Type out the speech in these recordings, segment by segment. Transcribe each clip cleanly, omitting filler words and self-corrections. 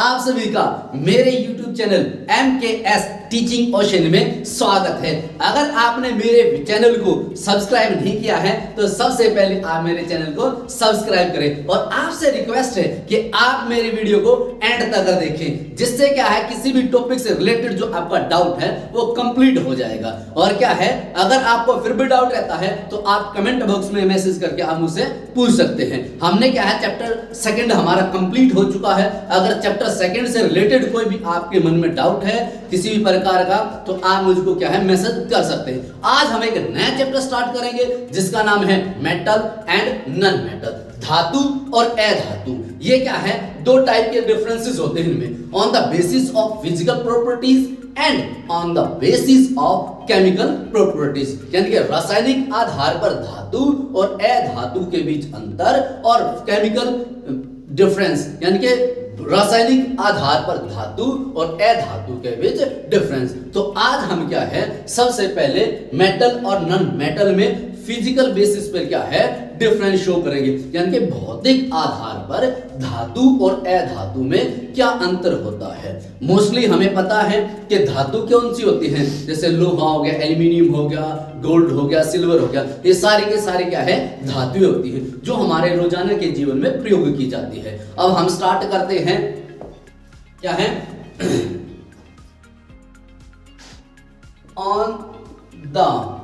आप सभी का मेरे YouTube channel MKS teaching ocean में स्वागत है। अगर आपने मेरे चैनल को सब्सक्राइब नहीं किया है तो सबसे पहले आप मेरे चैनल को सब्सक्राइब करें और आपसे रिक्वेस्ट है कि आप मेरे वीडियो को एंड तक देखें, जिससे क्या है किसी भी टॉपिक से रिलेटेड जो आपका डाउट है वो कंप्लीट हो जाएगा। और क्या है, अगर आपको फिर भी डाउट रहता है तो आप कमेंट बॉक्स में मैसेज करके आप मुझसे पूछ सकते हैं। हमने क्या है चैप्टर सेकंड हमारा कंप्लीट हो चुका है। अगर चैप्टर सेकंड से रिलेटेड कोई भी आपके मन में डाउट है किसी भी प्रकार का तो आप मुझको क्या है मैसेज कर सकते हैं। आज हम एक नया चैप्टर स्टार्ट करेंगे जिसका नाम है मेटल एंड नॉन मेटल, धातु और अधातु। ये क्या है, दो टाइप के डिफरेंसेस होते हैं इनमें, on the basis of physical properties and on the basis of chemical properties, यानी कि रासायनिक आधार पर धातु और अधातु के बीच अंतर और केमिकल डिफरेंस यानी कि रासायनिक आधार पर धातु और अधातु के बीच डिफरेंस। तो आज हम क्या है सबसे पहले मेटल और नॉन मेटल में फिजिकल बेसिस पर क्या है डिफरेंस शो करेंगे, यानी कि भौतिक आधार पर धातु और अधातु में क्या अंतर होता है। मोस्टली हमें पता है कि धातु कौन सी होती है, जैसे लोहा हो गया, एल्यूमिनियम हो गया, गोल्ड हो गया, सिल्वर हो गया, ये सारे के सारे क्या है धातुएं होती है जो हमारे रोजाना के जीवन में प्रयोग की जाती है। अब हम स्टार्ट करते हैं, क्या है on the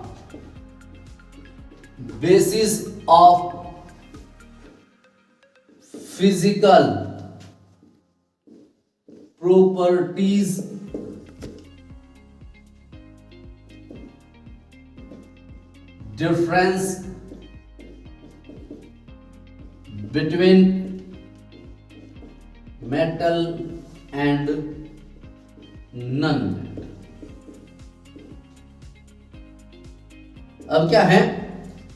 basis of physical properties difference between metal and non-metal। अब क्या है,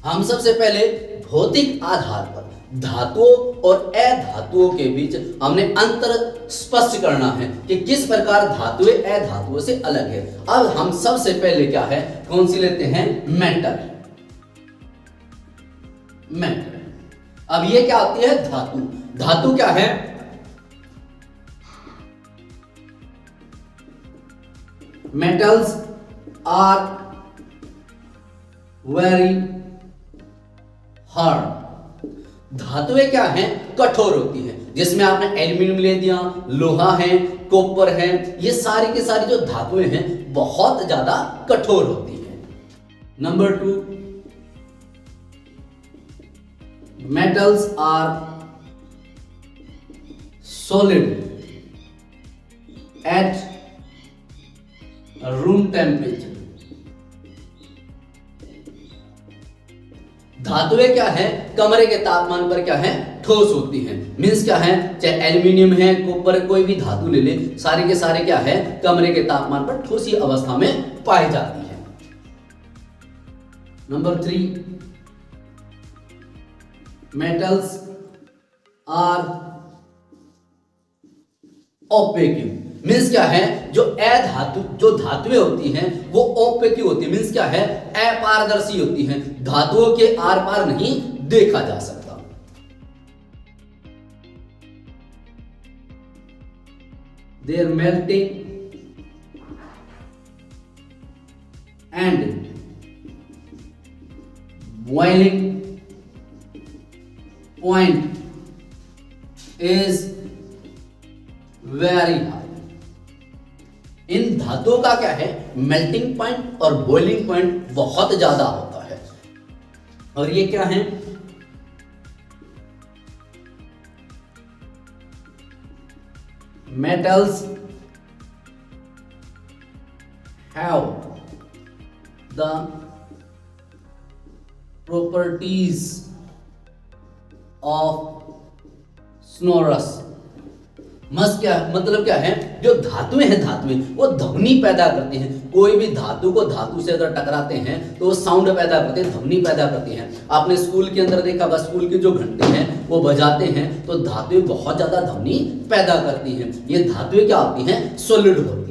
हम सबसे पहले भौतिक आधार पर धातुओं और अधातुओं के बीच हमने अंतर स्पष्ट करना है कि किस प्रकार धातुएं अधातुओं से अलग है। अब हम सबसे पहले क्या है कौन सी लेते हैं, मेटल। मेटल अब ये क्या होती है, धातु। धातु क्या है, मेटल्स आर वेरी हार्ड। धातुएं क्या हैं, कठोर होती हैं, जिसमें आपने एल्यूमिनियम ले दिया, लोहा है, कॉपर है, ये सारी की सारी जो धातुएं हैं बहुत ज्यादा कठोर होती हैं। Number 2, metals are solid at room temperature. धातुएं क्या है, कमरे के तापमान पर क्या है ठोस होती हैं। मींस क्या है, चाहे एल्यूमिनियम है, कॉपर, कोई भी धातु ले ले, सारे के सारे क्या है कमरे के तापमान पर ठोसी अवस्था में पाई जाती है। Number 3, metals are opaque. Means क्या है, जो अधातु जो धातुएं होती हैं वो ओपेक होती है। मीन्स क्या है, अपारदर्शी होती हैं, धातुओं के आर पार नहीं देखा जा सकता। Their melting and boiling point is very high। इन धातुओं का क्या है मेल्टिंग पॉइंट और बॉइलिंग पॉइंट बहुत ज्यादा होता है। और ये क्या है, metals have the properties of sonorous. मतलब क्या है, जो धातुएं हैं धातुएं वो ध्वनि पैदा करती हैं। कोई भी धातु को धातु से अगर टकराते हैं तो वो साउंड पैदा करते हैं, ध्वनि पैदा करती हैं। आपने स्कूल के अंदर देखा होगा, स्कूल के जो घंटे हैं वो बजाते हैं तो धातुएं बहुत ज्यादा ध्वनि पैदा करती हैं। ये धातुएं क्या होती हैं, सॉलिड होती हैं।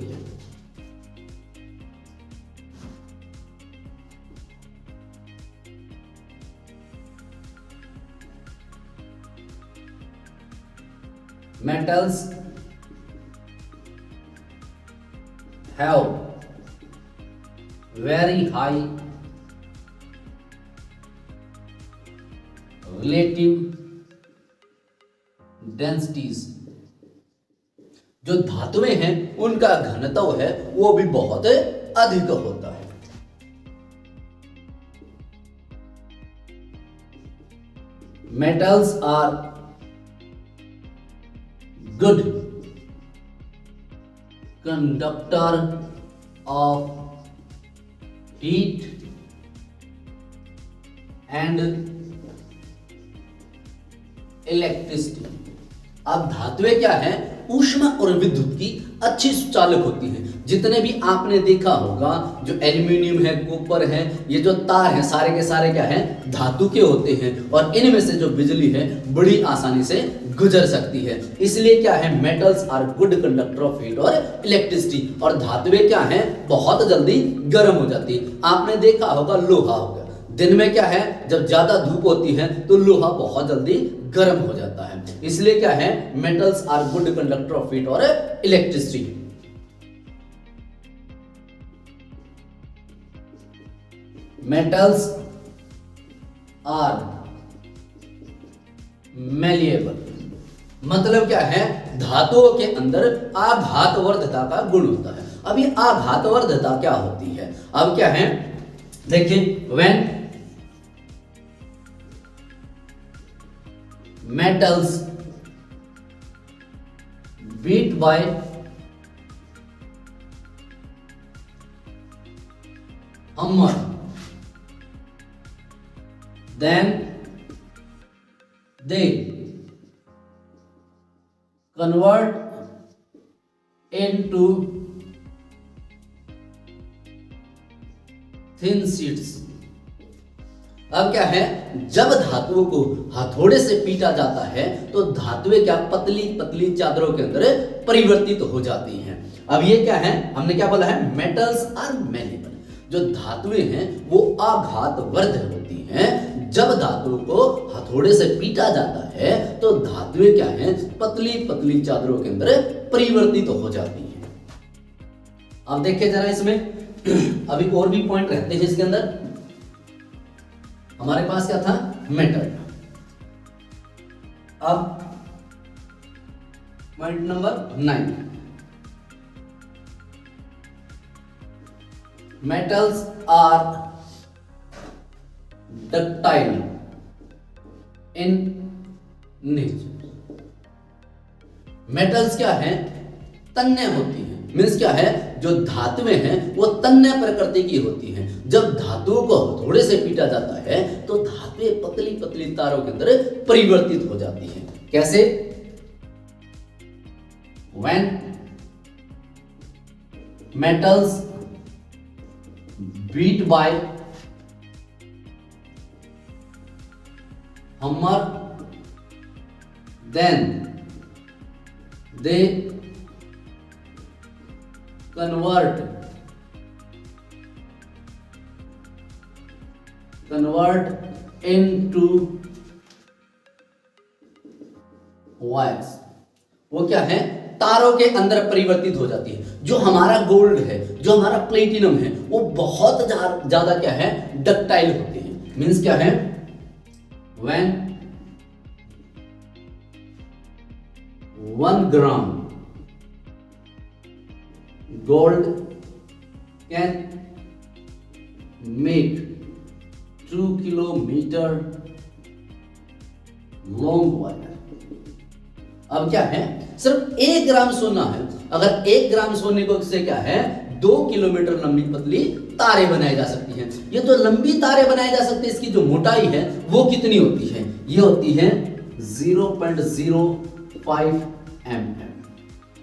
metals have very high relative densities. जो धातुएं हैं उनका घनत्व है वो भी बहुत अधिक होता है। Metals are good conductor of heat and electricity. अब धातुएं क्या है, ऊष्मा और विद्युत की अच्छी सुचालक होती है। जितने भी आपने देखा होगा जो एल्यूमिनियम है, कॉपर है, ये जो तार है सारे के सारे क्या है, धातु के होते हैं और इनमें से जो बिजली है बड़ी आसानी से गुजर सकती है। इसलिए क्या है, metals are good conductor of heat और इलेक्ट्रिसिटी। और धातुएं क्या है, बहुत जल्दी गर्म हो जाती है। आपने देखा होगा लोहा हो गया, दिन में क्या है, जब ज्यादा धूप होती है तो लोहा बहुत जल्दी गर्म हो जाता है। इसलिए क्या है, metals are good conductor of heat और इलेक्ट्रिसिटी। मेटल्स आर मैलिएबल, मतलब क्या है, धातुओं के अंदर आघातवर्धता का गुण होता है। अब ये आघातवर्धता क्या होती है, अब क्या है देखिए, when metals beat by hammer, then they convert into thin sheets। अब क्या है, जब धातुओं को हथौड़े से पीटा जाता है तो धातुएं क्या पतली पतली चादरों के अंदर परिवर्तित हो जाती हैं। अब ये क्या है, हमने क्या बोला है, मेटल्स आर मैलिएबल। जो धातुएं हैं वो आघातवर्धक होती हैं। जब धातुओं को हथौड़े से पीटा जाता है तो धातुएं क्या है, पतली पतली चादरों के अंदर परिवर्तित हो जाती हैं। अब देखिए जरा इसमें अभी और भी पॉइंट रहते हैं इसके अंदर। हमारे पास क्या था, मेटल। अब point number 9, metals are ductile in nature. Metals क्या है, तन्य होती है। मीन्स क्या है, जो धातुएं हैं वो तन्य प्रकृति की होती हैं। जब धातुओं को हथौड़े से पीटा जाता है तो धातुएं पतली पतली तारों के अंदर परिवर्तित हो जाती हैं। कैसे, when metals beat by hammer, then they convert into wax। वो क्या है, तारों के अंदर परिवर्तित हो जाती है। जो हमारा गोल्ड है, जो हमारा प्लेटिनम है, वो बहुत ज्यादा क्या है, डक्टाइल होते हैं। मीन्स क्या है, when 1 gram gold can make 2 kilometer long wire। अब क्या है, सिर्फ 1 ग्राम सोना है, अगर 1 ग्राम सोने को से क्या है 2 किलोमीटर लंबी पतली तारे बनाई जा सकती हैं। ये जो लंबी तारे बनाई जा सकती है, इसकी जो मोटाई है वो कितनी होती है, ये होती है 0.05 mm।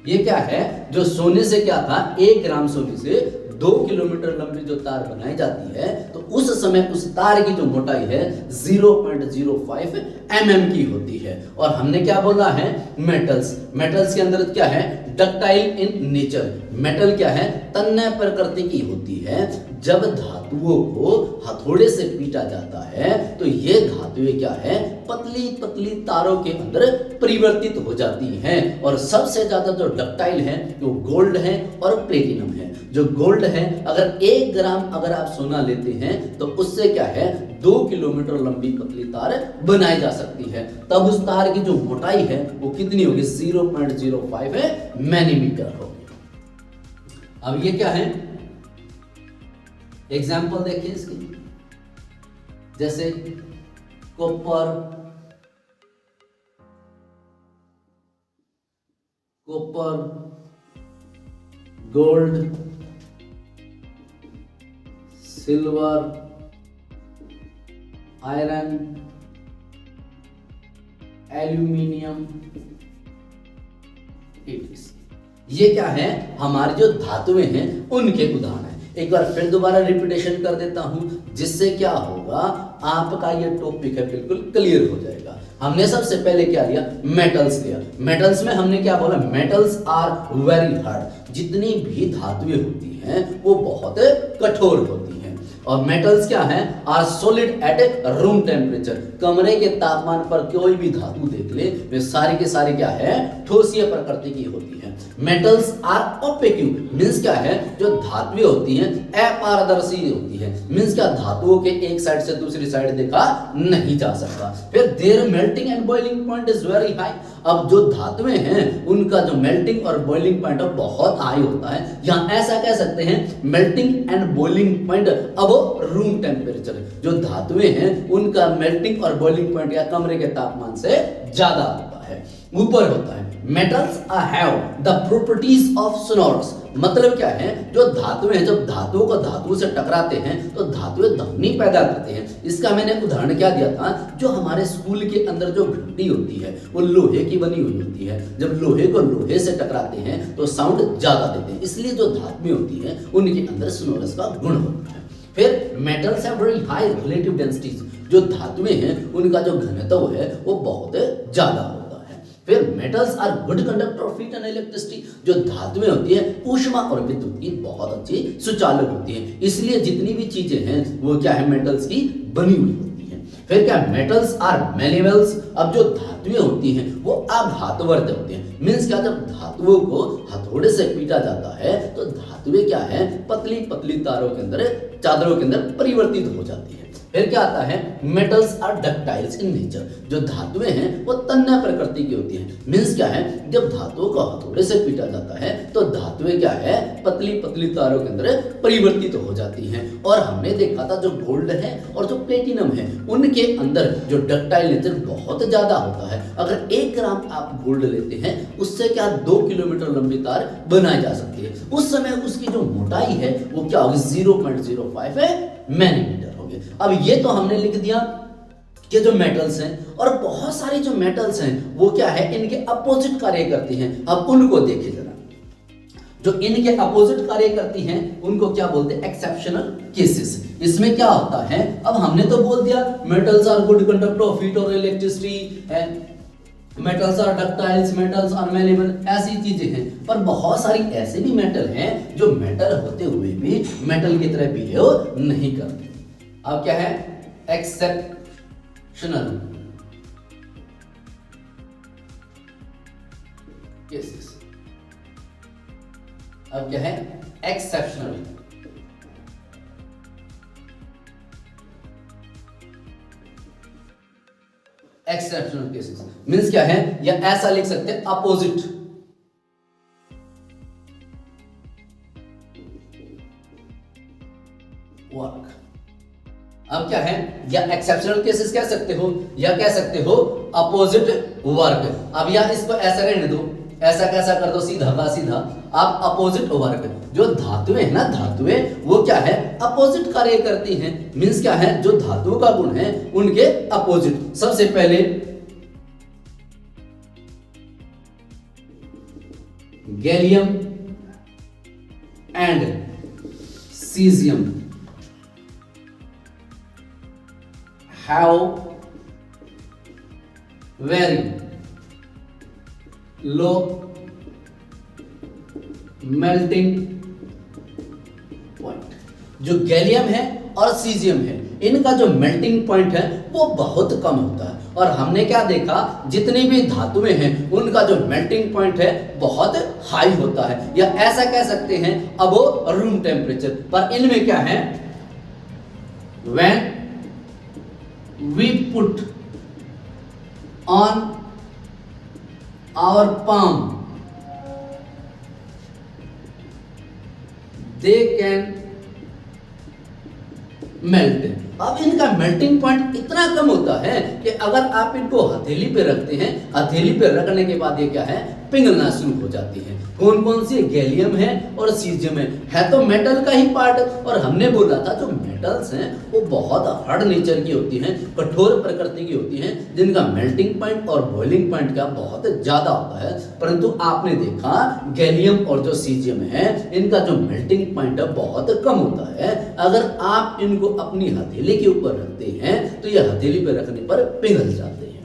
ये क्या है, जो सोने से क्या था, 1 ग्राम सोने से 2 किलोमीटर लंबी जो तार बनाई जाती है तो उस समय उस तार की जो मोटाई है 0.05 mm की होती है। और हमने क्या बोला है, मेटल्स। मेटल्स के अंदर क्या है, डक्टाइल इन नेचर। मेटल क्या है, तन्य प्रकृति की होती है। जब धातुओं को हथौड़े से पीटा जाता है तो ये धातुएं क्या है, पतली पतली तारों के अंदर परिवर्तित हो जाती हैं। और सबसे ज्यादा जो डक्टाइल है वो गोल्ड है और प्लेटिनम है। जो गोल्ड है, अगर 1 ग्राम अगर आप सोना लेते हैं तो उससे क्या है 2 किलोमीटर लंबी पतली तार बनाई जा सकती है। तब उस तार की जो मोटाई है वो कितनी होगी 0.05 मैनीमीटर होगी। अब ये क्या है, एग्जाम्पल देखिए इसकी, जैसे copper, gold, silver, iron, aluminium, ये क्या है हमारे जो धातुएं हैं उनके उदाहरण है। एक बार फिर दोबारा रिपीटेशन कर देता हूं, जिससे क्या होगा आपका ये टॉपिक है बिल्कुल क्लियर हो जाएगा। हमने सबसे पहले क्या लिया, मेटल्स लिया। मेटल्स में हमने क्या बोला, मेटल्स आर वेरी हार्ड। जितनी भी धातुएं होती हैं वो बहुत कठोर होती हैं। और मेटल्स क्या है, are solid at room temperature. कमरे के तापमान पर कोई भी धातु देख ले वे सारी के सारी क्या है, ठोसीय प्रकृति की होती है। मेटल्स आर ओपेक, मींस क्या है जो धातुएं होती हैं अपारदर्शी होती है। मींस क्या धातुओं के एक साइड से दूसरी साइड देखा नहीं जा सकता। फिर their melting and boiling point is very high. अब जो धातुएं हैं उनका जो मेल्टिंग और बॉइलिंग पॉइंट बहुत हाई होता है। यहां ऐसा कह सकते हैं मेल्टिंग एंड बॉइलिंग पॉइंट अब रूम टेम्परेचर। जो धातुएं हैं उनका मेल्टिंग और बॉइलिंग पॉइंट या कमरे के तापमान से ज्यादा होता है, ऊपर होता है। Metals have the properties of sonorous. मतलब क्या है, जो धातुएं जब धातुओं को धातु से टकराते हैं तो धातुएं ध्वनि पैदा करते हैं। इसका मैंने उदाहरण क्या दिया था, जो हमारे स्कूल के अंदर जो घंटी होती है वो लोहे की बनी हुई होती है। जब लोहे को लोहे से टकराते हैं तो साउंड ज्यादा देते हैं, इसलिए जो धातुएं होती हैं उनके अंदर सोनोरस का गुण होता है। फिर metals have very high relative densities. जो धातुएं हैं उनका जो घनत्व है वो बहुत ज्यादा होता है। फिर metals are good conductor of heat and electricity. जो धातुएं होती है ऊष्मा और विद्युत की बहुत अच्छी सुचालक होती है, इसलिए जितनी भी चीजें हैं वो क्या है मेटल्स की बनी हुई होती है। फिर क्या मेटल्स आर मैलेबल्स। अब जो धातुएं होती हैं वो आघातवर्त होती हैं। मींस क्या, जब धातुओं को हथौड़े से पीटा जाता है तो धातुएं क्या है पतली पतली तारों के अंदर, चादरों के अंदर परिवर्तित हो जाती है। फिर क्या आता है, मेटल्स आर डक्टाइल्स इन नेचर। जो धातुएं हैं वो तन्य प्रकृति की होती हैं। मींस क्या है, जब धातुओं को हथौड़े से पीटा जाता है तो धातुएं क्या है पतली पतली तारों के अंदर परिवर्तित हो जाती हैं। और हमने देखा था जो गोल्ड है और जो प्लेटिनम है उनके अंदर जो डक्टाइल नेचर बहुत ज्यादा होता है। अगर 1 ग्राम आप गोल्ड लेते हैं उससे क्या 2 किलोमीटर लंबी तार बनाई जा सकती है। उस समय उसकी जो मोटाई है वो क्या होगी 0.05 मैनीमीटर। अब ये तो हमने लिख दिया कि जो मेटल्स हैं, और बहुत सारी जो मेटल्स हैं वो क्या है इनके अपोजिट कार्य करती हैं। अब उनको देखिए जरा, जो इनके अपोजिट कार्य करती हैं उनको क्या बोलते हैं, एक्सेप्शनल केसेस। इसमें क्या होता है, अब हमने तो बोल दिया metals are good conductor of heat और electricity, metals are ductiles, metals are malleable, ऐसी चीजें हैं। पर बहुत सारी ऐसे भी मेटल हैं जो मेटल होते हुए भी मेटल की तरह बिहेव नहीं करते। अब क्या है, एक्सेप्शनल केसेस। अब क्या है, एक्सेप्शनल। एक्सेप्शनल केसेस मींस क्या है, या ऐसा लिख सकते हैं अपोजिट वर्क। अब क्या है, या एक्सेप्शनल केसेस कह सकते हो या कह सकते हो अपोजिट वर्क। अब या इसको ऐसा रहने दो, ऐसा कैसा कर दो, सीधा का सीधा। आप अपोजिट वर्क, जो धातुएं है ना, धातुएं वो क्या है अपोजिट कार्य करती हैं। मींस क्या है, जो धातुओं का गुण है उनके अपोजिट। सबसे पहले gallium and caesium have very low melting point। जो गैलियम है और सीजियम है इनका जो मेल्टिंग पॉइंट है वो बहुत कम होता है। और हमने क्या देखा, जितनी भी धातुएं हैं उनका जो मेल्टिंग पॉइंट है बहुत हाई होता है, या ऐसा कह सकते हैं अबोव रूम टेम्परेचर। पर इनमें क्या है, when we put on our palm they can melt. अब इनका मेल्टिंग पॉइंट इतना कम होता है कि अगर आप इनको हथेली पे रखते हैं, हथेली पे रखने के बाद ये क्या है, पिघलना शुरू हो जाती है। कौन कौन सी, गैलियम है और सीजियम है तो मेटल का ही पार्ट। और हमने बोला था जो मेटल्स हैं वो बहुत हार्ड नेचर की होती हैं, कठोर प्रकृति की होती हैं, जिनका मेल्टिंग पॉइंट और बॉइलिंग पॉइंट का बहुत ज्यादा होता है। परंतु आपने देखा गैलियम और जो सीजियम है इनका जो मेल्टिंग पॉइंट है बहुत कम होता है। अगर आप इनको अपनी हथेली के ऊपर रखते हैं तो ये हथेली पर रखने पर पिघल जाते हैं।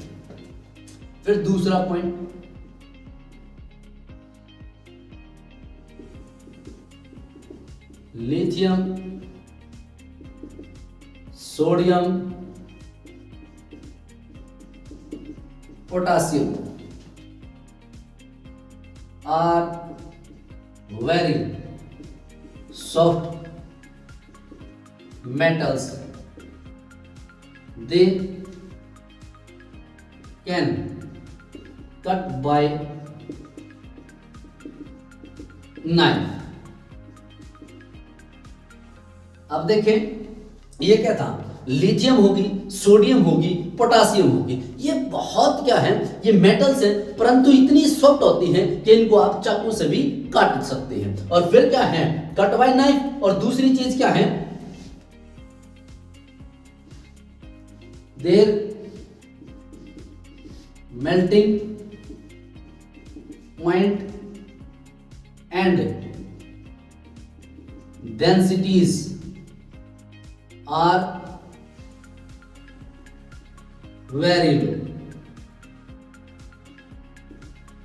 फिर दूसरा point, lithium, sodium, potassium are very soft metals. They can cut by knife. अब देखें ये क्या था, लिथियम होगी, सोडियम होगी, पोटासियम होगी, ये बहुत क्या है, ये मेटल्स हैं, परंतु इतनी सॉफ्ट होती हैं कि इनको आप चाकू से भी काट सकते हैं। और फिर क्या है, कट बाय नाइफ। और दूसरी चीज क्या है, their melting point and densities are very low.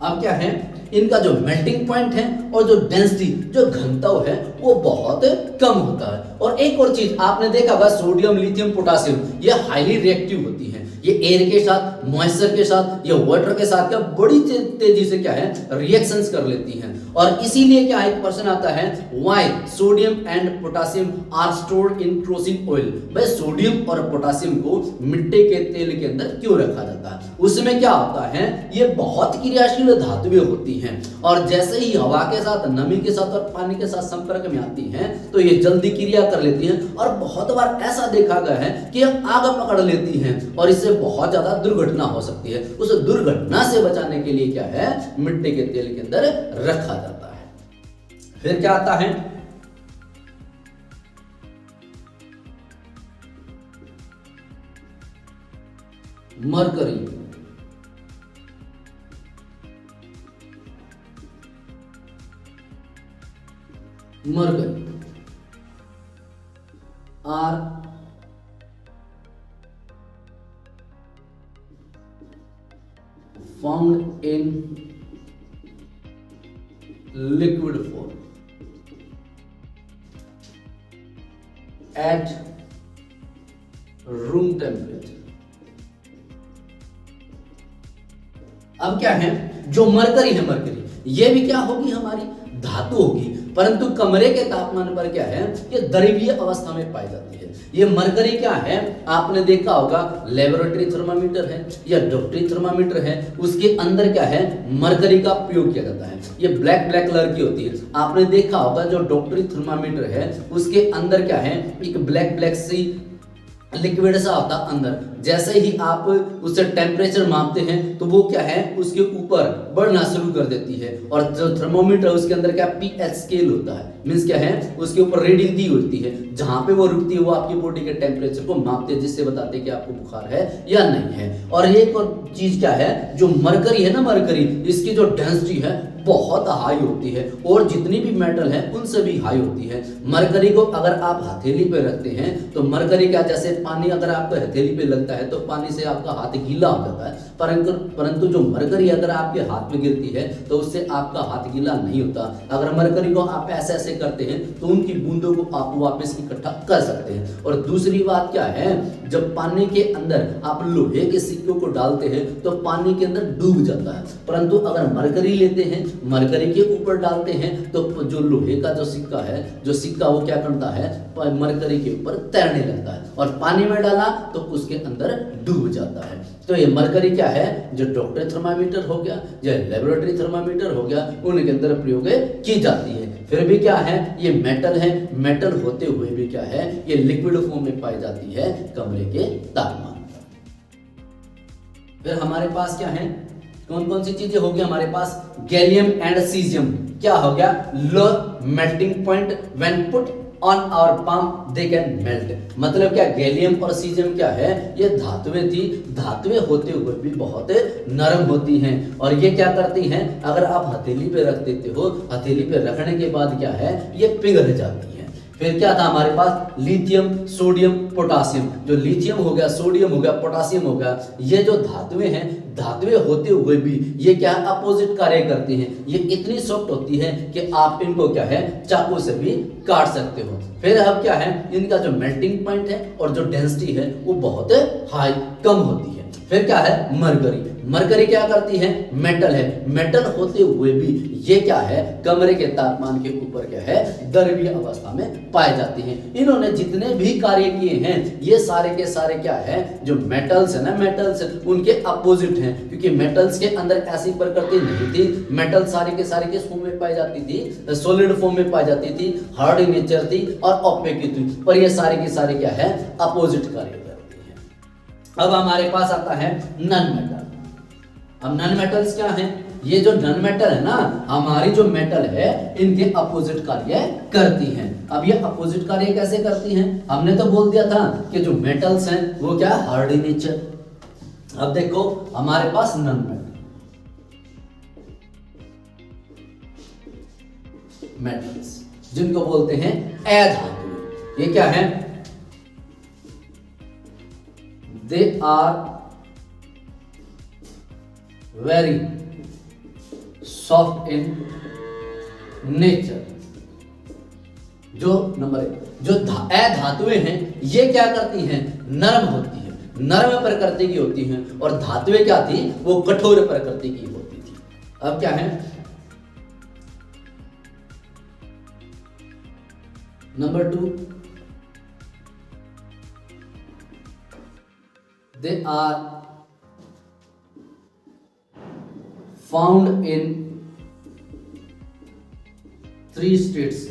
अब क्या है, इनका जो मेल्टिंग पॉइंट है और जो डेंसिटी, जो घनत्व है वो बहुत कम होता है। और एक और चीज आपने देखा होगा, सोडियम, लिथियम, पोटासियम ये हाईली रिएक्टिव होती हैं। ये एयर के साथ, मॉइस्चर के साथ, या वाटर के साथ क्या बड़ी तेजी से क्या है, रिएक्शंस कर लेती हैं। और इसीलिए क्या एक क्वेश्चन आता है, why sodium and potassium are stored in kerosene oil. भाई सोडियम और पोटासियम को मिट्टी के तेल के अंदर क्यों रखा जाता है, उसमें क्या होता है, ये बहुत क्रियाशील धातुएं होती हैं और जैसे ही हवा के साथ, नमी के साथ और पानी के साथ संपर्क में आती हैं तो ये जल्दी क्रिया कर लेती हैं। और बहुत बार ऐसा देखा गया है कि आग पकड़ लेती हैं और इससे बहुत ज्यादा दुर्घटना हो सकती है। उस दुर्घटना से बचाने के लिए क्या है, मिट्टी के तेल के अंदर रखा जाता है। फिर क्या आता है, mercury, mercury are found in liquid form at room temperature. अब क्या है, जो मरकरी है, मरकरी ये भी क्या होगी, हमारी धातु होगी, परंतु कमरे के तापमान पर क्या है, ये द्रवीय अवस्था में पाई जाती है। ये मरकरी क्या है, आपने देखा होगा लेबोरेटरी थर्मामीटर है या डॉक्टरी थर्मामीटर है, उसके अंदर क्या है, मरकरी का प्रयोग किया जाता है। ये ब्लैक ब्लैक कलर की होती है। आपने देखा होगा जो डॉक्टरी थर्मामीटर है उसके अंदर क्या है, एक ब्लैक ब्लैक सी लिक्विड सा होता अंदर। जैसे ही आप उससे टेम्परेचर मापते हैं तो वो क्या है, उसके ऊपर बढ़ना शुरू कर देती है। और जो थर्मोमीटर उसके अंदर क्या पीएच स्केल होता है, मींस क्या है, उसके ऊपर रीडिंग दी होती है। जहां पे वो रुकती है वो आपकी बॉडी के टेम्परेचर को मापते हैं, जिससे बताते हैं कि आपको बुखार है या नहीं है। और एक और चीज क्या है, जो मरकरी है ना, मरकरी इसकी जो डेंसिटी है बहुत हाई होती है और जितनी भी मेटल है उनसे भी हाई होती है। मरकरी को अगर आप हथेली पे रखते हैं तो मरकरी का जैसे पानी अगर आपको हथेली पे लगता है तो पानी से आपका हाथ गीला हो जाता है, परंतु जो मरकरी अगर आपके हाथ में गिरती है तो उससे आपका हाथ गीला नहीं होता। अगर मरकरी को आप ऐसे ऐसे करते हैं तो उनकी बूंदों को आप वापस इकट्ठा कर सकते हैं। और दूसरी बात क्या है, जब पानी के अंदर आप लोहे के सिक्कों को डालते हैं तो पानी के अंदर डूब जाता है, परंतु अगर मरकरी लेते हैं, मरकरी के ऊपर डालते हैं तो जो लोहे का जो सिक्का वो क्या करता है, मरकरी के ऊपर तैरने लगता है और पानी में डाला तो उसके अंदर डूब जाता है। तो ये मरकरी क्या है, जो डॉक्टर थर्मामीटर हो गया या लेबोरेटरी थर्मामीटर हो गया, उनके अंदर प्रयोग की जाती है। फिर भी क्या है, ये मेटल है, मेटल होते हुए भी क्या है, ये लिक्विड फॉर्म में पाई जाती है कमरे के तापमान पर। फिर हमारे पास क्या है, कौन कौन सी चीजें होगी हमारे पास, गैलियम एंड सीजियम क्या हो गया, low melting point when put on our palm they can melt. मतलब क्या, गैलियम और सीजियम क्या है, ये धातुएं थी, धातुएं होते हुए भी बहुत नरम होती हैं और ये क्या करती हैं, अगर आप हथेली पे रख देते हो, हथेली पे रखने के बाद क्या है, ये पिघल जाती है। फिर क्या था हमारे पास, लिथियम, सोडियम, पोटासियम। जो लिथियम हो गया, सोडियम हो गया, पोटासियम हो गया, ये जो धातुएं हैं, धातुएं होते हुए भी ये क्या है, अपोजिट कार्य करती हैं। ये इतनी सॉफ्ट होती है कि आप इनको क्या है, चाकू से भी काट सकते हो। फिर अब क्या है, इनका जो मेल्टिंग पॉइंट है और जो डेंसिटी है वो बहुत हाई कम होती है। फिर क्या है, मरकरी। मरकरी क्या करती है, मेटल है, मेटल होते हुए भी ये क्या है, कमरे के तापमान के ऊपर क्या है, द्रवीय अवस्था में पाए जाती हैं। इन्होंने जितने भी कार्य किए हैं ये सारे के सारे क्या है, जो मेटल्स है ना, मेटल्स उनके अपोजिट हैं, क्योंकि मेटल्स के अंदर ऐसी प्रकृति नहीं थी। मेटल सारे के सारे किस फॉर्म में पाई जाती थी, सॉलिड फॉर्म में पाई जाती थी, हार्ड इन नेचर थी और ऑपेक थी, पर ये सारे के सारे क्या है, अपोजिट कार्य करती है। अब हमारे पास आता है नॉन मेटल। अब नॉन मेटल्स क्या हैं, ये जो नॉन मेटल है ना, हमारी जो मेटल है इनके अपोजिट कार्य करती हैं। अब ये अपोजिट कार्य कैसे करती हैं, हमने तो बोल दिया था कि जो मेटल्स हैं वो क्या, हार्ड इन नेचर। अब देखो हमारे पास नॉन मेटल्स जिनको बोलते हैं अधातु, ये क्या है, they are very soft in nature. जो नंबर एक, जो अधातुएं हैं ये क्या करती हैं, नरम होती है, नरम प्रकृति की होती हैं, और धातुएं क्या थी, वो कठोर प्रकृति की होती थी। अब क्या है, number 2, they are found in 3 states: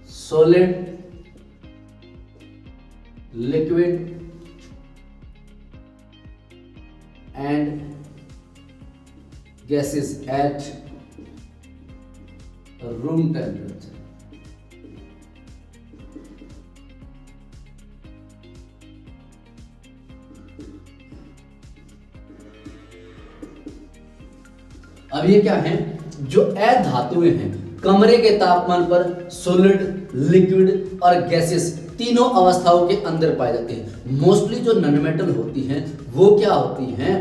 solid, liquid and gases at room temperature. अब ये क्या है, जो अधातुएं हैं कमरे के तापमान पर सॉलिड, लिक्विड और गैसेस तीनों अवस्थाओं के अंदर पाए जाते हैं। मोस्टली जो नॉन मेटल होती हैं वो क्या होती हैं,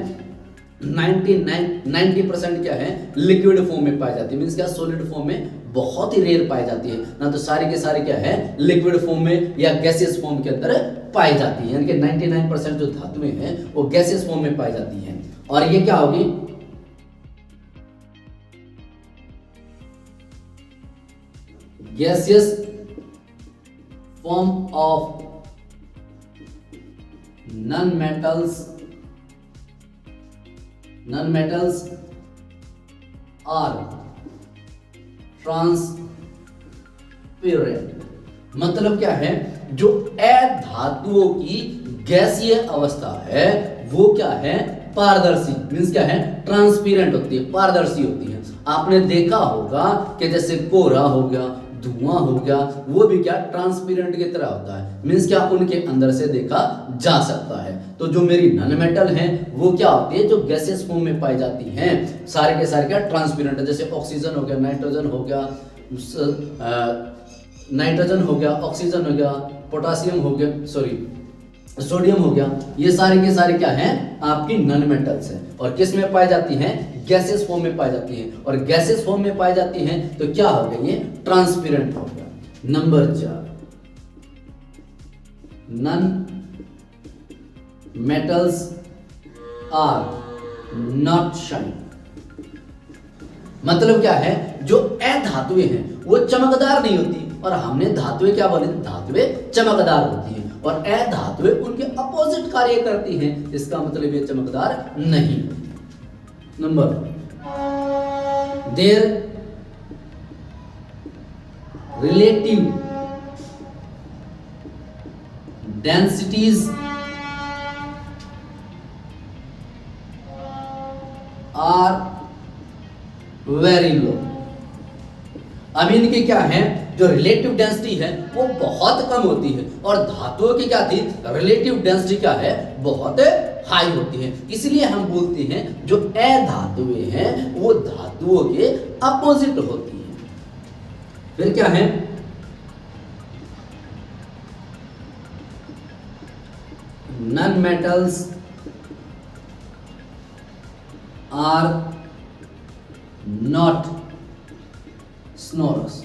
90% क्या है, लिक्विड फॉर्म में पाई जाती है, मींस क्या, सॉलिड फॉर्म में बहुत ही रेयर पाई जाती है ना, तो सारे के सारे क्या है, लिक्विड फॉर्म में या गैसियस फॉर्म के अंदर पाई जाती है। यानी कि 99% जो धातुएं हैं वो गैसियस फॉर्म में पाई जाती हैं। और ये क्या होगी, gaseous form of non-metals are transparent। मतलब क्या है, जो अधातुओं की गैसीय अवस्था है वो क्या है, पारदर्शी, मीन्स क्या है, ट्रांसपेरेंट होती है, पारदर्शी होती है। आपने देखा होगा कि जैसे कोहरा हो गया, धुआं हो गया वो भी क्या ट्रांसपेरेंट की तरह होता है, मीन्स क्या उनके अंदर से देखा जा सकता है। तो जो मेरी नॉन मेटल हैं वो क्या होती है, जो गैसेस फॉर्म में पाई जाती हैं, सारे के सारे क्या ट्रांसपेरेंट है। जैसे ऑक्सीजन हो गया, नाइट्रोजन हो गया, ऑक्सीजन हो गया, पोटासियम हो गया, सोडियम हो गया, ये सारे के सारे क्या हैं आपकी नॉन मेटल्स हैं। और किस में पाई जाती हैं, गैसेस फॉर्म में पाई जाती हैं। और गैसेस फॉर्म में पाई जाती हैं तो क्या हो गया, ये ट्रांसपेरेंट हो गया। Number 4, non metals are not shine. मतलब क्या है, जो अधातुएं हैं वो चमकदार नहीं होती, और हमने धातुएं क्या बोले, धातुएं चमकदार होती हैं, और अधातुएं उनके अपोजिट कार्य करती हैं, इसका मतलब ये चमकदार नहीं। Number, their relative densities are very low. अब इनके क्या है, जो रिलेटिव डेंसिटी है वो बहुत कम होती है, और धातुओं की क्या थी, रिलेटिव डेंसिटी क्या है, बहुत हाई होती है। इसलिए हम बोलते हैं जो अधातुएं हैं वो धातुओं के अपोजिट होती है। फिर क्या है, non metals are not sonorous.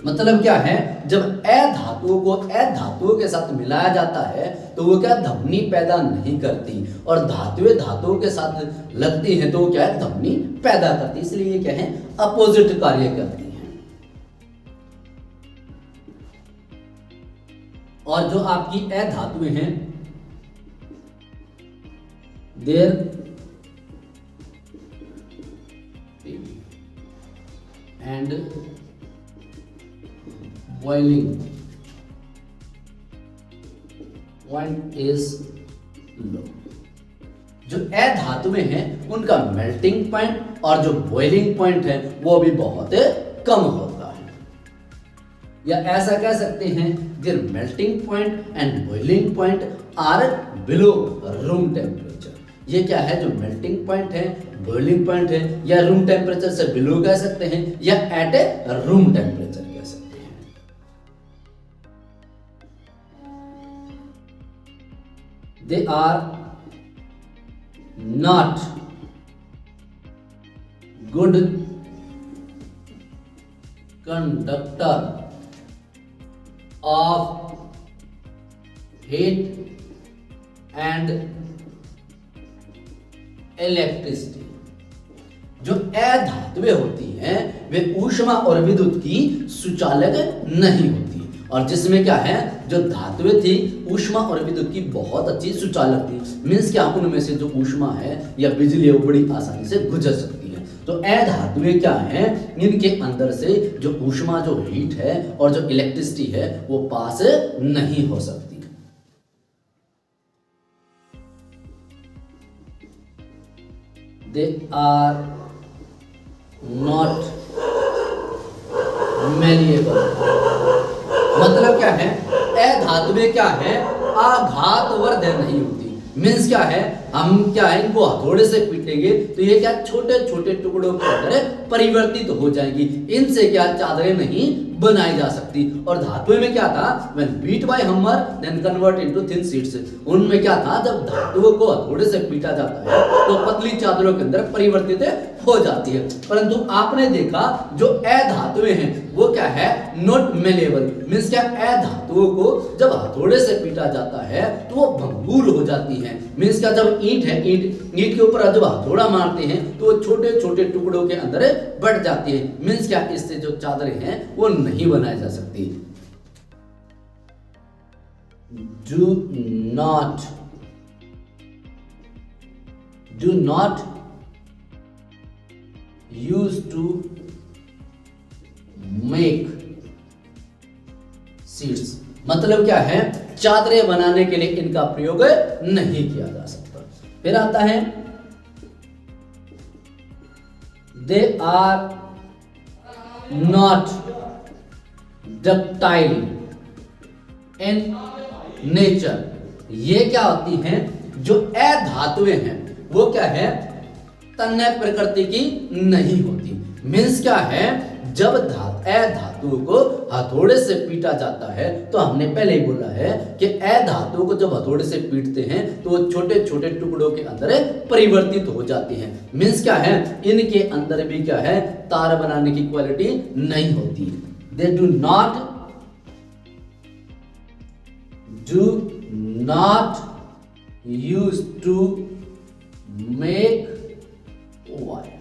मतलब क्या है, जब अधातुओं को अधातुओं के साथ मिलाया जाता है तो वो क्या ध्वनि पैदा नहीं करती, और धातुएं धातुओं के साथ लगती हैं तो वो क्या है, ध्वनि पैदा करती। इसलिए ये क्या है, अपोजिट कार्य करती हैं। और जो आपकी अधातुएं हैं, their end boiling point is low। जो अधातुएं हैं उनका मेल्टिंग पॉइंट और जो बॉइलिंग पॉइंट है वो भी बहुत कम होता है, या ऐसा कह सकते हैं their melting point and boiling point are below room temperature. ये क्या है, जो मेल्टिंग पॉइंट है, बॉइलिंग पॉइंट है, या रूम टेम्परेचर से बिलो कह सकते हैं, या एट ए रूम टेम्परेचर कह सकते हैं। They are not good conductor of heat and electricity. जो अधातुएं होती हैं वे ऊष्मा और विद्युत की सुचालक नहीं होती, और जिसमें क्या है, जो धातुएं थी ऊष्मा और विद्युत की बहुत अच्छी सुचालक थी। मीन्स क्या, उनमें से जो ऊष्मा है या बिजली है वो बड़ी आसानी से गुजर सकती है। तो अधातुएं क्या हैं, इनके अंदर से जो ऊष्मा, जो हीट है और जो इलेक्ट्रिसिटी है वो पास नहीं हो सकती। They are not malleable। मतलब क्या है, अधातुएं क्या है, आघातवर्धक नहीं होती। मीन्स क्या है, हम क्या है, इनको हथौड़े से पीटेंगे तो ये क्या छोटे छोटे टुकड़ों के अंदर परिवर्तित हो जाएंगी। इनसे क्या चादरें नहीं बनाई जा सकती। और धातुएं में क्या था, when beat by hammer then convert into thin sheets। उनमें क्या था, जब धातुओं को हथौड़े से पीटा जाता है तो पतली चादरों के अंदर परिवर्तित हो जाती है। परंतु आपने देखा जो अधातुएं हैं वो क्या है, नॉट मेलेबल। मीन्स क्या, अधातुओं को जब हथौड़े से पीटा जाता है तो वो भंगुर हो जाती है। मीन्स क्या, जब ईंट है, ईंट के ऊपर जब हथौड़ा मारते हैं तो वो छोटे छोटे टुकड़ों के अंदर बढ़ जाती है। मीन्स क्या, इससे जो चादरें हैं वो नहीं बनाई जा सकती। do not use to make sheets। मतलब क्या है, चादरें बनाने के लिए इनका प्रयोग नहीं किया जा सकता। फिर आता है they are not ductile in nature. ये क्या होती हैं? जो अधातुएं हैं वो क्या है? तन्य प्रकृति की नहीं होती। मीन्स क्या है? जब अधातु को हथौड़े से पीटा जाता है तो हमने पहले ही बोला है कि अधातु को जब हथौड़े से पीटते हैं तो वो छोटे छोटे टुकड़ों के अंदर परिवर्तित हो जाती हैं। मीन्स क्या है? इनके अंदर भी क्या है? तार बनाने की क्वालिटी नहीं होती। They do not use to make wire.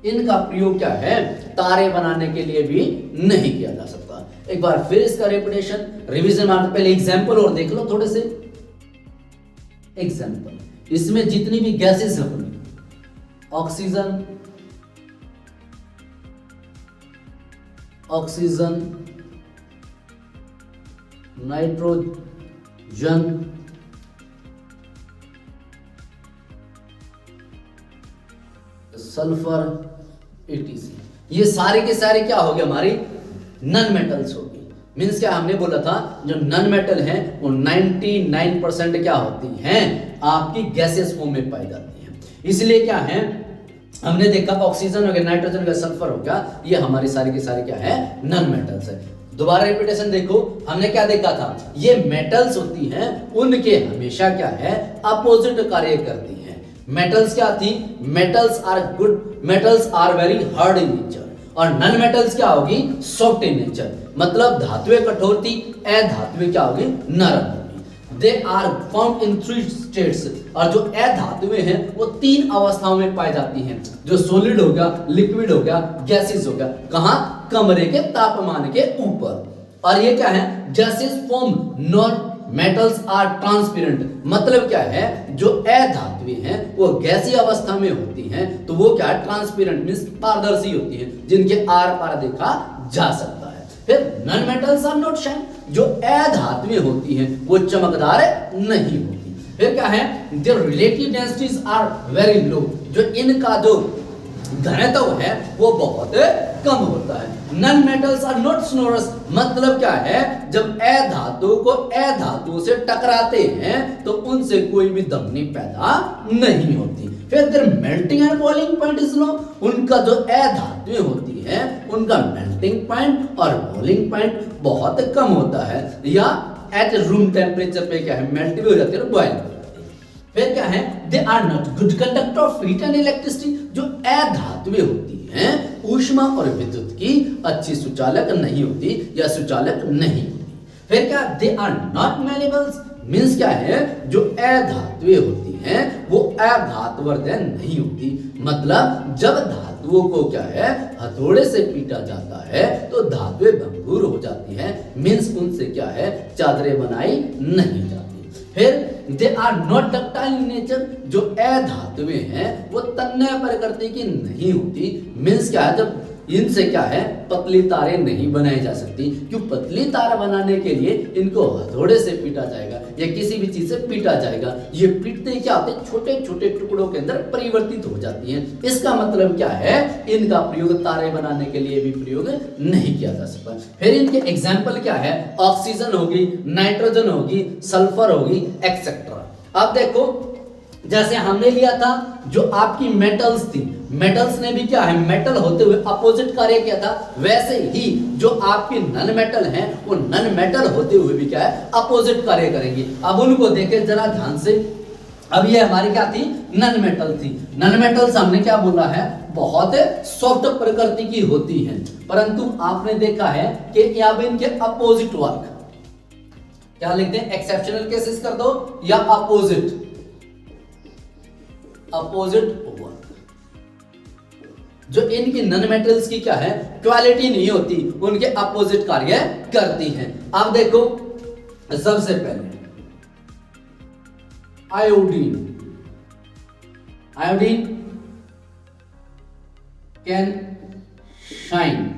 इनका प्रयोग क्या है? तारे बनाने के लिए भी नहीं किया जा सकता। एक बार फिर इसका रिपीटेशन रिवीजन मारने पहले एग्जांपल और देख लो थोड़े से। एग्जांपल, इसमें जितनी भी गैसेस हैं अपनी, ऑक्सीजन, नाइट्रोजन, सल्फर, एटीसी, ये सारे के सारे क्या हो गए? हमारी नन मेटल्स हो गई। मीन्स क्या हमने बोला था? जो नन मेटल हैं वो 99% क्या होती हैं? आपकी गैसेस फॉर्म में पाई जाती हैं। इसलिए क्या है? हमने देखा ऑक्सीजन हो गया, नाइट्रोजन हो गया, सल्फर हो गया, ये हमारी सारी के सारे क्या है? नन मेटल्स है। दोबारा रिपीटेशन देखो, हमने क्या देखा था? ये मेटल्स होती हैं, उनके हमेशा क्या है? अपोजिट कार्य करती हैं। मेटल्स क्या थी? Metals are good, metals are very hard in nature, और नन मेटल्स क्या होगी? Soft in nature. मतलब धातुएं कठोर थी, अधातुएं क्या होगी? नरम होगी। They are found in 3 states, और जो अधातुएं हैं वो 3 अवस्थाओं में पाई जाती हैं। जो सॉलिड हो गया, लिक्विड हो गया, गैसेस हो गया। कहां? कमरे के तापमान के ऊपर। और ये क्या है? Gases form non metals are transparent. मतलब क्या है? जो अधातुएं हैं वो गैसीय अवस्था में होती हैं, तो वो क्या है? ट्रांसपेरेंट मींस पारदर्शी होती हैं, जिनके आर पार देखा जा सकता है। फिर non metals are not shine. जो अधातुएं होती हैं वो चमकदार नहीं होती। फिर क्या है? Their relative densities are very low. जो इनका जो घनत्व है वो बहुत कम होता है। Non metals are not sonorous. मतलब क्या है? जब अधातु को अधातु से टकराते हैं तो उनसे कोई भी धमनी पैदा नहीं होती। फिर their melting and boiling point is low. उनका जो अधातुएं होती हैं उनका मेल्टिंग पॉइंट और बॉइलिंग पॉइंट बहुत कम होता है, या एट रूम टेम्परेचर पे क्या है? मेल्ट भी हो जाती है और बॉइल। फिर क्या है? They are not good conductor of heat and electricity. जो अधातुएं होती हैं ऊष्मा और विद्युत की अच्छी सुचालक नहीं होती या सुचालक नहीं होती। फिर क्या? They are not malleables. Means क्या है? जो अधातुएं होती हैं वो अघातवर्धन नहीं होती। मतलब जब धातुओं को क्या है? हथौड़े से पीटा जाता है तो धातुएं भंगुर हो जाती हैं। मीन्स उनसे क्या है? चादरें बनाई नहीं जाती। फिर they are not ductile in nature. जो अधातुएं हैं वो तन्य प्रकृति की नहीं होती। मीन्स क्या है? जब इनसे क्या है? पतली तारें नहीं बनाई जा सकती। क्यों? पतली तार बनाने के लिए इनको हथौड़े से पीटा जाएगा या किसी भी चीज से पीटा जाएगा। ये पीटते क्या होते हैं? छोटे छोटे टुकड़ों के अंदर परिवर्तित हो जाती हैं। इसका मतलब क्या है? इनका प्रयोग तारे बनाने के लिए भी प्रयोग नहीं किया जा सकता। फिर इनके एग्जाम्पल क्या है? ऑक्सीजन होगी, नाइट्रोजन होगी, सल्फर होगी, एक्सेट्रा। अब देखो, जैसे हमने लिया था जो आपकी मेटल्स थी, मेटल्स ने भी क्या है? मेटल होते हुए अपोजिट कार्य किया था। वैसे ही जो आपकी नन मेटल हैं वो नन मेटल होते हुए भी क्या है? अपोजिट कार्य करेंगी। अब उनको देखें जरा ध्यान से। अब ये हमारी क्या थी? नन मेटल थी। नन मेटल्स हमने क्या बोला है? बहुत सॉफ्ट प्रकृति की होती हैं। परंतु आपने देखा है कि यहाँ पे इनके अपोजिट वर्क क्या लिखते हैं? एक्सेप्शनल केसेस कर दो या अपोजिट वर्क। जो इनकी नन मेटल्स की क्या है? क्वालिटी नहीं होती, उनके अपोजिट कार्य करती हैं। अब देखो, सबसे पहले आयोडीन कैन शाइन।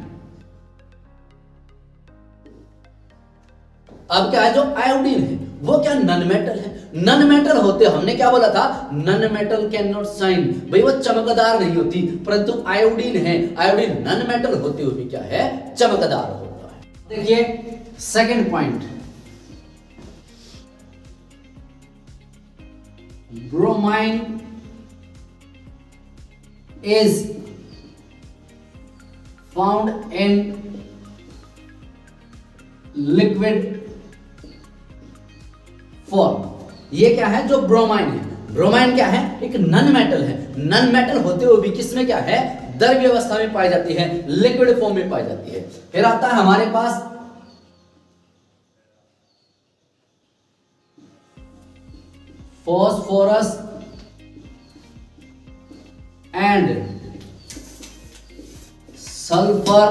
अब क्या है? जो आयोडीन है वो क्या? नन मेटल है। नन मेटल होते हमने क्या बोला था? Non metal can not shine. भाई वो चमकदार नहीं होती। परंतु आयोडीन है, आयोडीन नन मेटल होते हुए भी क्या है? चमकदार होता है। देखिए second point, bromine is found in liquid form। ये क्या है, जो ब्रोमाइन है, ब्रोमाइन क्या है, एक नन मेटल है। नन मेटल होते हुए भी किसमें क्या है, द्रव्य अवस्था में पाई जाती है, लिक्विड फॉर्म में पाई जाती है। फिर आता है हमारे पास phosphorus and sulfur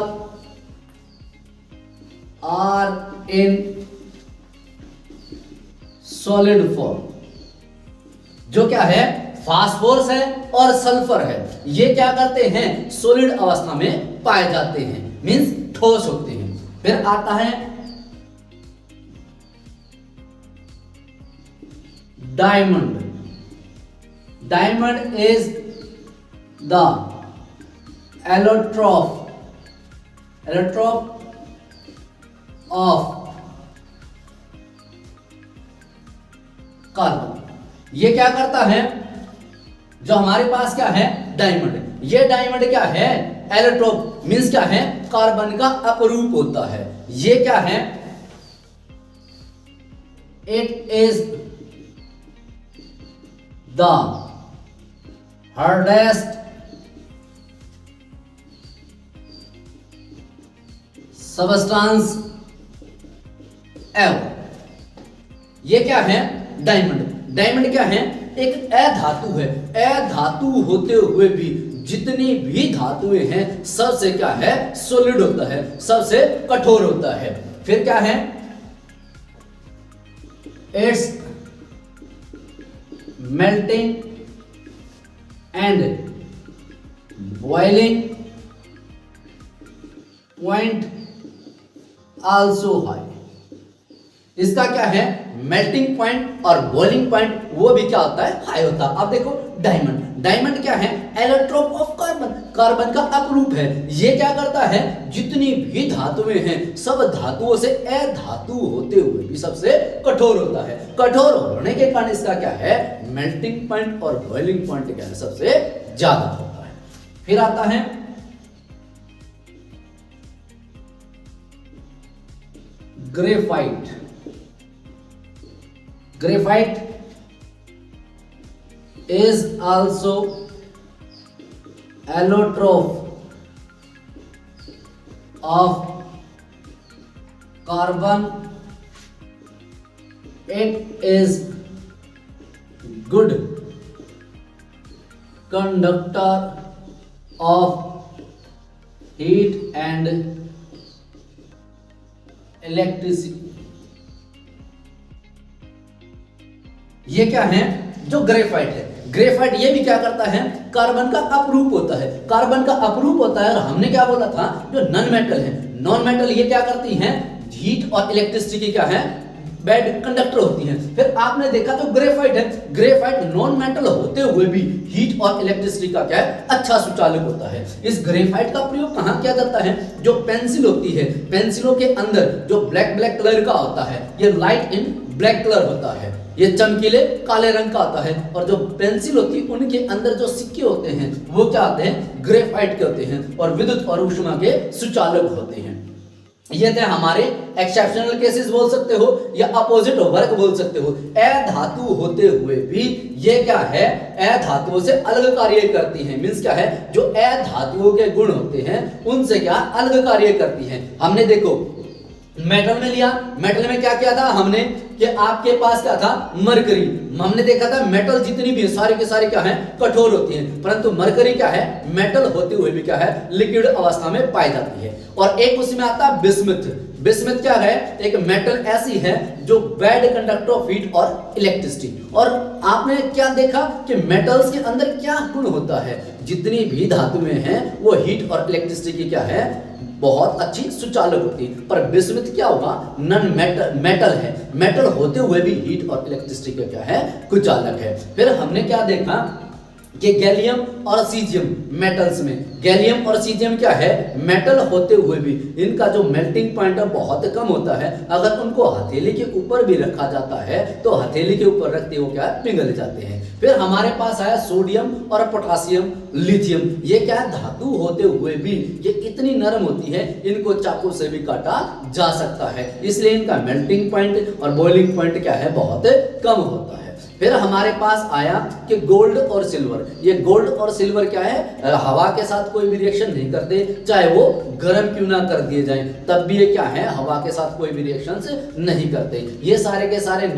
are in solid form। जो क्या है, फास्फोरस है और सल्फर है, ये क्या करते हैं, सॉलिड अवस्था में पाए जाते हैं, मींस ठोस होते हैं। फिर आता है diamond. Diamond is the allotrope of carbon. ये क्या करता है, जो हमारे पास क्या है डायमंड, ये डायमंड क्या है, एलोट्रोप मींस क्या है, कार्बन का अपरूप होता है। ये क्या है, it is the hardest substance ever. ये क्या है, डायमंड। डायमंड क्या है, एक अधातु है। अधातु होते हुए भी जितनी भी धातुएं हैं सबसे क्या है, सॉलिड होता है, सबसे कठोर होता है। फिर क्या है, it's melting and boiling point also high. इसका क्या है, मेल्टिंग पॉइंट और बॉइलिंग पॉइंट वो भी क्या होता है, हाई होता है। अब देखो डायमंड, डायमंड क्या है, एलोट्रोप ऑफ कार्बन, कार्बन का अपरूप है। ये क्या करता है, जितनी भी धातुएं हैं सब धातुओं से अधातु होते हुए भी सबसे कठोर होता है। कठोर होने के कारण इसका क्या है, मेल्टिंग पॉइंट और बॉइलिंग पॉइंट क्या है, सबसे ज्यादा होता है। फिर आता है graphite. Graphite is also allotrope of carbon। It is good conductor of heat and electricity। ये क्या है, जो ग्रेफाइट है, ग्रेफाइट ये भी क्या करता है, कार्बन का अपरूप होता है। कार्बन का अपरूप होता है और हमने क्या बोला था, जो नॉन मेटल है, नॉन मेटल ये क्या करती हैं, हीट और इलेक्ट्रिसिटी की क्या है, बैड कंडक्टर होती हैं। फिर आपने देखा जो ग्रेफाइट है, ग्रेफाइट नॉन मेटल होते हुए भी हीट और इलेक्ट्रिसिटी का क्या है, अच्छा सुचालक होता है। इस ग्रेफाइट का प्रयोग कहाँ किया जाता है, जो पेंसिल होती है, पेंसिलों के अंदर जो ब्लैक ब्लैक कलर का होता है, ये लाइट इन ब्लैक कलर होता है, ये चमकीले काले रंग का आता है। और जो पेंसिल होती है उनके अंदर जो सिक्के होते हैं वो क्या होते हैं, ग्रेफाइट के होते हैं और विद्युत और ऊष्मा के सुचालक होते हैं। ये थे हमारे एक्सेप्शनल केसेस बोल सकते हो या अपोजिट वर्क बोल सकते हो। अधातु होते हुए भी ये क्या है, अधातुओं से अलग कार्य करती हैं। मींस क्या है, जो अधातुओं के गुण होते हैं उनसे क्या अलग कार्य करती हैं। हमने देखो मेटल में लिया, मेटल में क्या किया था हमने कि आपके पास क्या था, मरकरी। हमने देखा था मेटल जितनी भी सारी के सारी क्या है, कठोर होती हैं, परंतु मरकरी क्या है, मेटल होते हुए भी क्या है, लिक्विड अवस्था में पाई जाती है। और एक उसमें आता है बिस्मथ। बिस्मथ क्या है, एक मेटल ऐसी है जो बैड कंडक्टर ऑफ हीट और इलेक्ट्रिसिटी। और आपने क्या देखा कि मेटल्स के अंदर क्या गुण होता है, जितनी भी धातुएं हैं वो हीट और इलेक्ट्रिसिटी की क्या है, बहुत अच्छी सुचालक होती है। पर बिस्मथ क्या होगा, नॉन मेटल है, मेटल होते हुए भी हीट और इलेक्ट्रिसिटी का क्या है, कुचालक है। फिर हमने क्या देखा, कि गैलियम और सीजियम मेटल्स में, गैलियम और सीजियम क्या है, मेटल होते हुए भी इनका जो मेल्टिंग पॉइंट है बहुत कम होता है। अगर उनको हथेली के ऊपर भी रखा जाता है तो हथेली के ऊपर रखते वो क्या है, पिघल जाते हैं। फिर हमारे पास आया सोडियम और पोटासियम, लिथियम। ये क्या है, धातु होते हुए भी ये इतनी नरम होती है, इनको चाकू से भी काटा जा सकता है, इसलिए इनका मेल्टिंग पॉइंट और बॉइलिंग पॉइंट क्या है, बहुत कम होता है। फिर हमारे पास आया कि गोल्ड और सिल्वर। ये गोल्ड और सिल्वर क्या है, हवा के साथ कोई भी रिएक्शन नहीं करते, चाहे वो गर्म क्यों ना कर दिए जाए तब भी ये क्या है, हवा के साथ कोई भी रिएक्शंस नहीं करते। ये सारे के सारे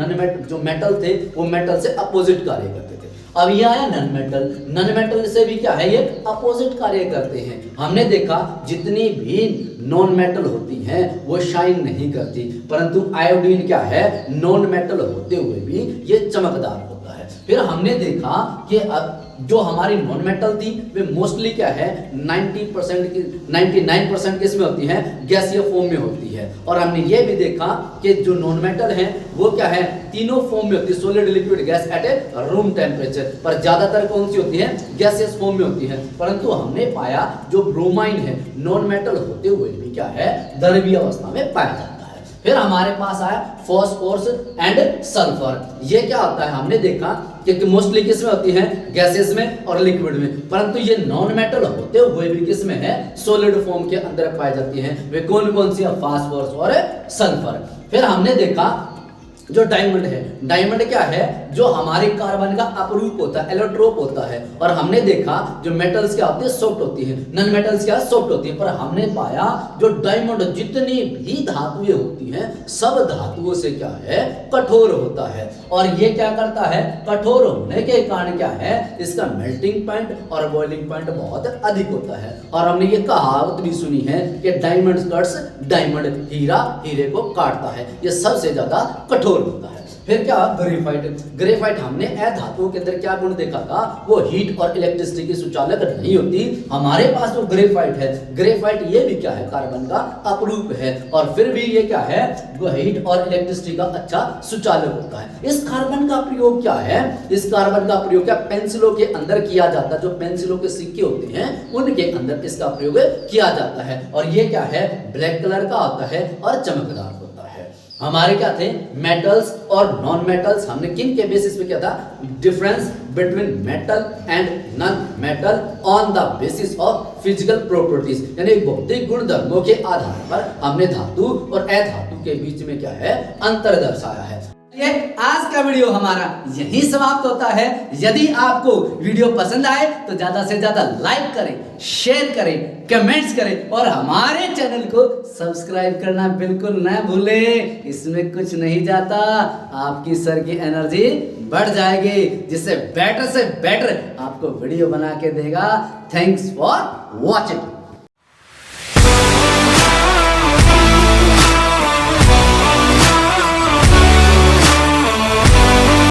जो मेटल थे वो मेटल से अपोजिट कार्य करते थे। अब ये आया नन मेटल। नन मेटल से भी क्या है, ये अपोजिट कार्य करते हैं। हमने देखा जितनी भी नॉन मेटल होती हैं वो शाइन नहीं करती, परंतु आयोडीन क्या है, नॉन मेटल होते हुए भी ये चमकदार होता है। फिर हमने देखा कि अब जो हमारी नॉन मेटल थी वे मोस्टली क्या है, 99% किसमें होती है, गैसीय फॉर्म में होती है। और हमने ये भी देखा कि जो नॉन मेटल है वो क्या है, तीनों फॉर्म में होती है, solid liquid gas at A room temperature. पर ज्यादातर कौन सी होती है, गैसियस फॉर्म में होती है। परंतु हमने पाया जो ब्रोमाइन है नॉन मेटल होते हुए भी क्या है, द्रवीय अवस्था में पाया जाता है। फिर हमारे पास आया फॉस्फोरस एंड सल्फर। ये क्या होता है, हमने देखा कि मोस्टली किसमें होती है, गैसेस में और लिक्विड में, परंतु ये नॉन मेटल होते हुए भी किसमें है, सॉलिड फॉर्म के अंदर पाई जाती है। वे कौन कौन सी है, फास्फोरस और सल्फर। फिर हमने देखा जो डायमंड है, डायमंड क्या है, जो हमारे कार्बन का अपरूप होता है, एलोट्रोप होता है। और हमने देखा जो मेटल्स क्या होती है, सॉफ्ट होती है, नॉन मेटल्स क्या सॉफ्ट होती है। पर हमने पाया जो डायमंड जितनी भी धातुएं होती हैं सब धातुओं से क्या है, कठोर होता है। और ये क्या करता है, कठोर होने के कारण क्या है, इसका मेल्टिंग पॉइंट और बॉइलिंग पॉइंट बहुत अधिक होता है। और हमने ये कहावत भी सुनी है कि डायमंड कट्स डायमंड, हीरा हीरे को काटता है। ये सबसे ज्यादा कठोर होता है। फिर क्या, ग्रेफाइट। ग्रेफाइट हमने धातुओं के अंदर क्या गुण देखा था, वो हीट और इलेक्ट्रिसिटी की सुचालक नहीं होती। हमारे पास जो ग्रेफाइट है, ग्रेफाइट ये भी क्या है, कार्बन का अपरूप है। और फिर भी ये क्या है, वो हीट और इलेक्ट्रिसिटी का अच्छा सुचालक होता है। इस कार्बन का प्रयोग क्या है, इस कार्बन का प्रयोग क्या पेंसिलों के अंदर किया जाता है। जो पेंसिलों के सिक्के होते हैं उनके अंदर इसका प्रयोग किया जाता है। और ये क्या है, ब्लैक कलर का होता है और चमकदार होता है। हमारे क्या थे, मेटल्स और नॉन मेटल्स। हमने किन के बेसिस पे क्या था, difference between metal and non metal on the basis of physical properties, यानी भौतिक गुणधर्मों के आधार पर हमने धातु और अधातु के बीच में क्या है, अंतर दर्शाया है। ये आज का वीडियो हमारा यही समाप्त होता है। यदि आपको वीडियो पसंद आए तो ज्यादा से ज्यादा लाइक करें, शेयर करें, कमेंट्स करें और हमारे चैनल को सब्सक्राइब करना बिल्कुल न भूलें। इसमें कुछ नहीं जाता, आपकी सर की एनर्जी बढ़ जाएगी, जिससे बेटर से बेटर आपको वीडियो बना के देगा। Thanks for watching.